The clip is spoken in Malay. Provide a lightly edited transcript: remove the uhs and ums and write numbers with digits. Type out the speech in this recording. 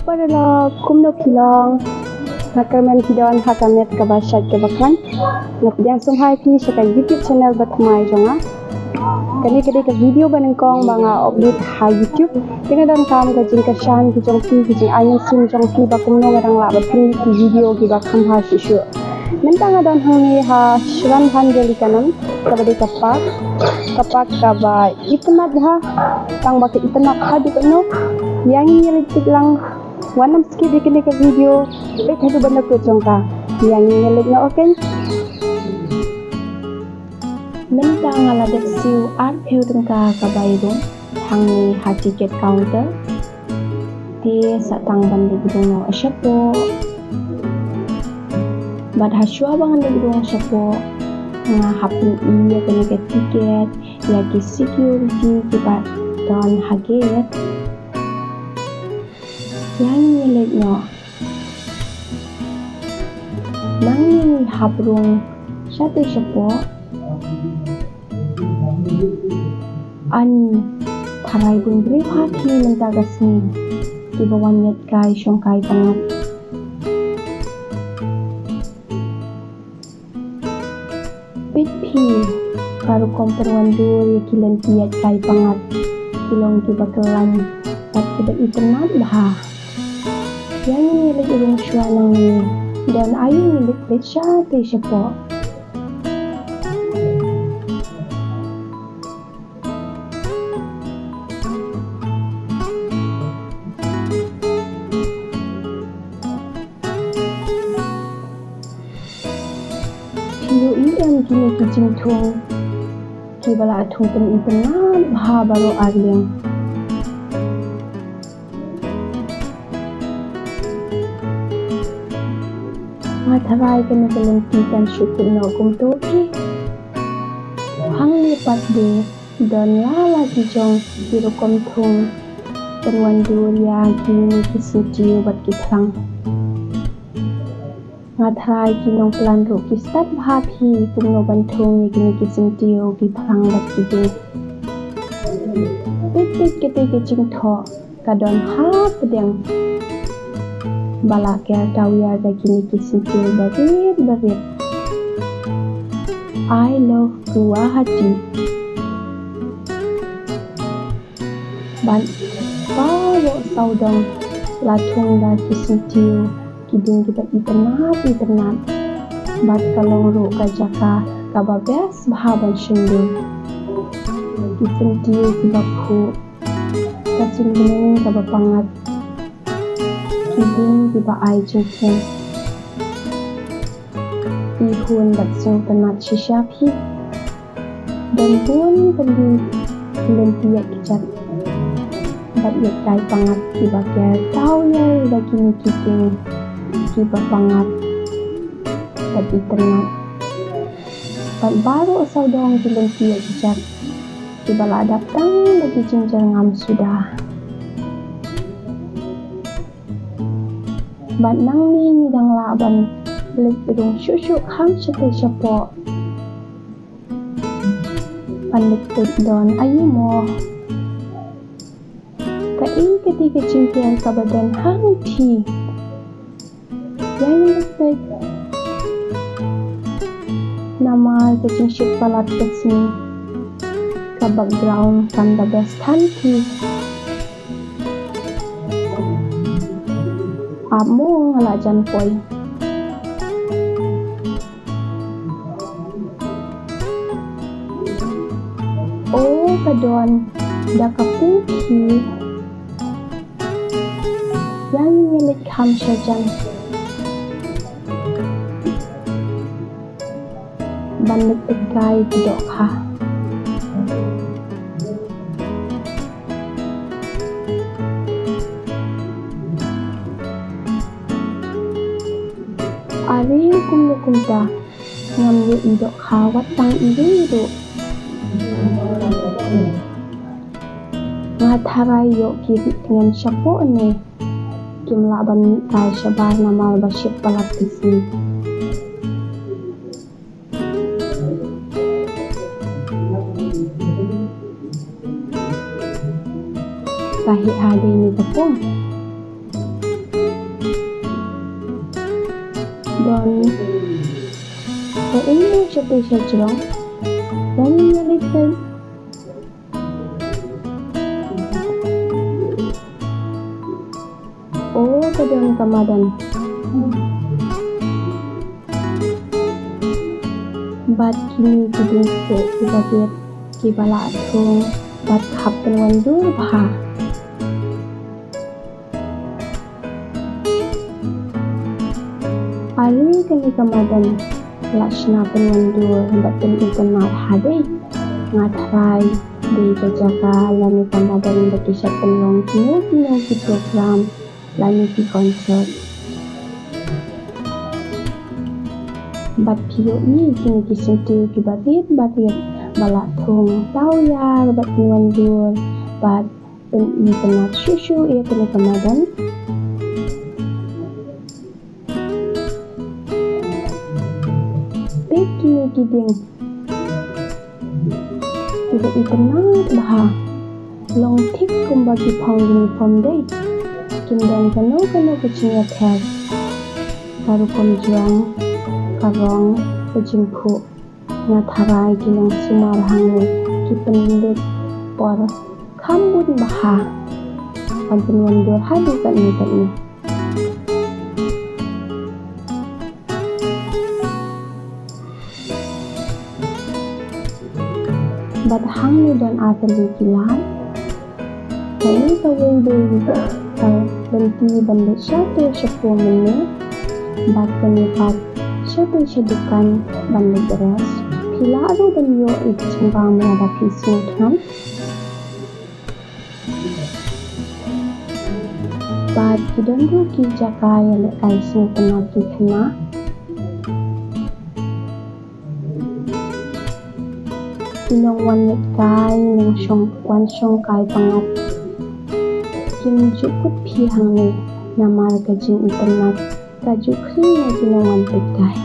Para kumno kilong hakamen kidon hakamet kabashat kabakman yang sumhai ki saka YouTube channel batmai jonga kani kede ka video banengkong banga upload ha YouTube tinga don kam ka jing ka shan ki jong ki jing ayin sim jong ki ba kumno ngadang la batun ki video ki ba kham ha shishu mentanga don hangni ha Shraddhanjali Kanan kabade kapak kaba itmat ha tang ba itnak ha di no yang ini lang wanam skip dikini ke video hadu banda ko jongka yang ini na okay mentang ala dek siu art peu tengka kabayro hangi ha ticket counter ti satang banda gidong asyapo bad haswa bangan gidong asyapo nga hapun iya kene ke ticket ya ki security kita don haget yang nyelik nyo nang habrung sate syapo ani taray bun bre pati mentagasni di bawan nyat kai syong kai banget pitpi karu komperwan dur yakilan tiat kai banget kilong ki bakalan at kiba internet bah yang nilik urung syua nang ni dan ayu nilik beca te syapo piyu iyan kini kijing tung kibala atung pen internet bah baru arling mataray ka na kalantikan syukur na kumtoki hang lipat de don lala ki jong kiro komtong perwan durya kini kisitiyo bat kitang mataray kinong plan ro kistat bhapi kumno bantong kini kisitiyo kitang bat kide pit kete kicing tho kadon ha pedang balak ya tawya da kini kisikil barit I love dua hati ban bawa saudang latung da kisikil kiding kita internet bat kalong ro kajaka kababes bahaban shindu kisikil kibakhu kacing kabapangat kiding tiba ai jengken ihun bat sing tenat shishapi dan pun pendi lentiak kicat bat yat kai pangat tiba kaya tau ya bagi ni kiding tiba pangat bat internet bat baru asal dong lentiak kicat tiba lah datang bagi jengjar ngam sudah bat nang ni nidang laban belik pedung syuk ham syate syapo pandik don ayu mo kai ketika cingkian kabadan hang ti yang lepet nama kecing syuk palat kecing ka background kanda best hanti amo ngalajan koi oh kadon dakapuki yang nyelik ham syajan banlik tegay tidok ha ari kumda ngamyo idok hawat tang ido ngataray yo kibit ngan syapo ne kimlaban ni kay syabar namal basyip palat kisi kahit haday ni kapong don ini seperti sejong dan menyalipkan kadang kamadan bat kini kidung se kibabit kibala atung bat khap penwan dur bha ari kini kamadan lashna penwan dur bat pen internet hadai ngatrai di jaga lami kamadan berkisah penlong kini di program lami di konsert bat pio ni kini kisentu kibabit bat balak thong tau ya bat nuandur bat pen penat susu ia kini kemadan pek kini kiding tidak internet bah long tik kumbagi pang uniform day kindan kano kecinya tes karu Jong karong pejimpu ngatharai kinang sumar hangai kipenlut por kambun baha pantuan dur hadu kan ni bat hang dan akan dikilan kini kawin dewi berhenti bandit satu menit bat penipat satu sedukan bandit beras pila aru banyo itu sembang menghadapi sinuthan bat kidandu ki jakai lekai sinuthan ki kena inong wanit kai nang shong kai pangat kin jukut pi hang ni namar kajing internet kaju kri na ginong wanit kai